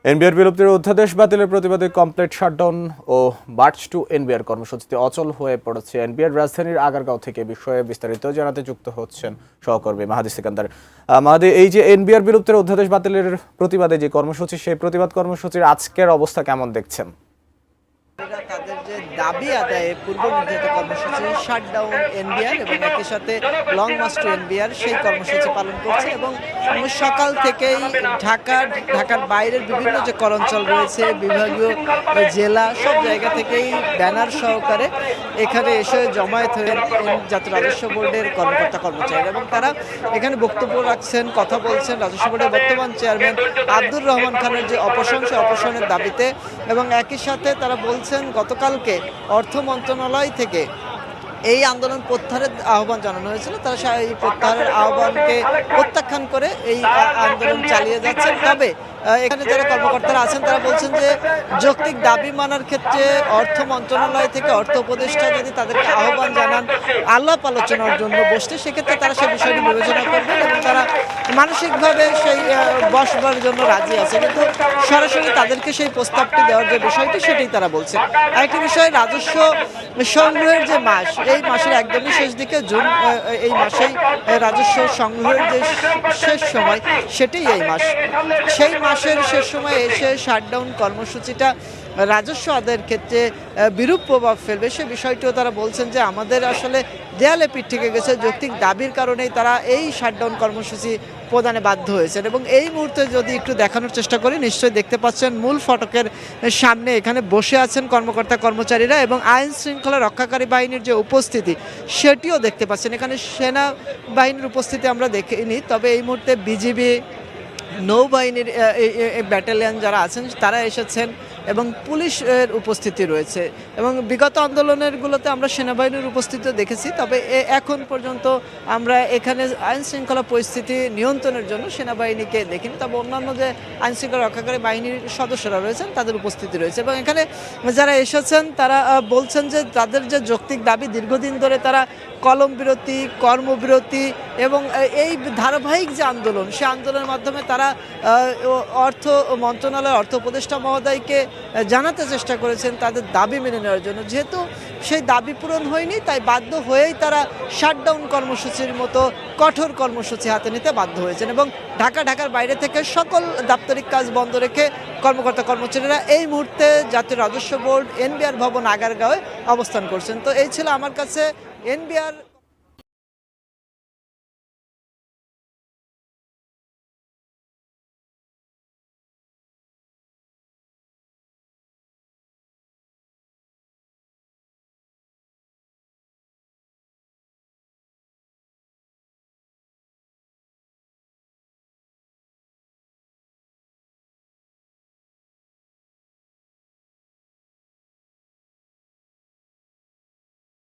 NBR বিলুপ্তির অধ্যাদেশ বাতিলের প্রতিবাদে কমপ্লিট শাটডাউন ও মার্চ টু এনবিআর কর্মসূচিতে অচল হয়ে পড়েছে এনবিআর রাজধানীর আগারগাঁও থেকে। বিষয়ে বিস্তারিত জানাতে যুক্ত হচ্ছেন সহকর্মী মাহাদি সিকান্দার। মাহাদি, এই যে এনবিআর বিলুপ্তির অধ্যাদেশ বাতিলের প্রতিবাদে যে কর্মসূচি, সেই প্রতিবাদ কর্মসূচির আজকের অবস্থা কেমন দেখছেন? তাদের যে দাবি আদায়ে পূর্ব নির্ধারিত কর্মসূচি শাটডাউন এনবিআর এবং একই সাথে লং মার্চ টু এনবিআর সেই কর্মসূচি পালন করছে এবং সকাল থেকেই ঢাকার বাইরের বিভিন্ন যে করাঞ্চল রয়েছে, বিভাগীয় জেলা, সব জায়গা থেকেই ব্যানার সহকারে এখানে এসে জমায়েত হয়ে জাতীয় রাজস্ব বোর্ডের কর্মকর্তা কর্মচারীরা এবং তারা এখানে বক্তব্য রাখছেন, কথা বলছেন রাজস্ব বোর্ডের বর্তমান চেয়ারম্যান আব্দুর রহমান খানের যে অপসারণের দাবিতে। এবং একই সাথে তারা বলছেন গতকালকে অর্থ মন্ত্রণালয় থেকে এই আন্দোলন প্রত্যাহারের আহ্বান জানানো হয়েছিল, তারা এই প্রত্যাহারের আহ্বানকে প্রত্যাখ্যান করে এই আন্দোলন চালিয়ে যাচ্ছেন। তবে এখানে যারা কর্মকর্তারা আছেন তারা বলছেন যে যৌক্তিক দাবি মানার ক্ষেত্রে অর্থ মন্ত্রণালয় থেকে অর্থ উপদেষ্টা যদি তাদেরকে আহ্বান জানান আলাপ আলোচনার জন্য বসতে, সেক্ষেত্রে তারা সেই বিষয়টি বিবেচনা করবেন এবং তারা মানসিকভাবে সেই বসবার জন্য রাজি আছে, কিন্তু সরাসরি তাদেরকে সেই প্রস্তাবটি দেওয়ার যে বিষয়টি সেটাই তারা বলছেন। আরেকটি বিষয়, রাজস্ব সংগ্রহের যে মাস, এই মাসের একদমই শেষ দিকে জুন, এই মাসেই রাজস্ব সংগ্রহের যে শেষ সময় সেটাই এই মাস। সেই মাসের শেষ সময় এসে শাটডাউন কর্মসূচিটা রাজস্ব আদায়ের ক্ষেত্রে বিরূপ প্রভাব ফেলবে, সে বিষয়টিও তারা বলছেন যে আমাদের আসলে দেয়ালে পিঠ থেকে গেছে, যৌক্তিক দাবির কারণেই তারা এই শাটডাউন কর্মসূচি প্রদানে বাধ্য হয়েছেন। এবং এই মুহূর্তে যদি একটু দেখানোর চেষ্টা করি, নিশ্চয়ই দেখতে পাচ্ছেন মূল ফটকের সামনে এখানে বসে আছেন কর্মকর্তা কর্মচারীরা এবং আইন শৃঙ্খলা রক্ষাকারী বাহিনীর যে উপস্থিতি সেটিও দেখতে পাচ্ছেন। এখানে সেনাবাহিনীর উপস্থিতি আমরা দেখিনি, তবে এই মুহূর্তে বিজিবি, নৌবাহিনীর ব্যাটালিয়ন যারা আছেন তারা এসেছেন এবং পুলিশের উপস্থিতি রয়েছে। এবং বিগত আন্দোলনেরগুলোতে আমরা সেনাবাহিনীর উপস্থিতিও দেখেছি, তবে এখন পর্যন্ত আমরা এখানে আইন শৃঙ্খলা পরিস্থিতি নিয়ন্ত্রণের জন্য সেনাবাহিনীকে দেখিনি, তবে অন্যান্য যে আইন শৃঙ্খলা রক্ষাকারী বাহিনীর সদস্যরা রয়েছেন তাদের উপস্থিতি রয়েছে। এবং এখানে যারা এসেছেন তারা বলছেন যে তাদের যে যৌক্তিক দাবি, দীর্ঘদিন ধরে তারা কলম বিরতি, কর্মবিরতি এবং এই ধারাবাহিক যে আন্দোলন, সে আন্দোলনের মাধ্যমে তারা অর্থ মন্ত্রণালয়ের অর্থ উপদেষ্টা মহোদয়কে জানাতে চেষ্টা করেছেন তাদের দাবি মেনে নেওয়ার জন্য। যেহেতু সেই দাবি পূরণ হয়নি, তাই বাধ্য হয়েই তারা শাটডাউন কর্মসূচির মতো কঠোর কর্মসূচি হাতে নিতে বাধ্য হয়েছেন এবং ঢাকার বাইরে থেকে সকল দাপ্তরিক কাজ বন্ধ রেখে কর্মকর্তা কর্মচারীরা এই মুহূর্তে জাতীয় রাজস্ব বোর্ড এনবিআর ভবন আগারগাঁওয়ে অবস্থান করছেন। তো এই ছিল আমার কাছে এনবিআর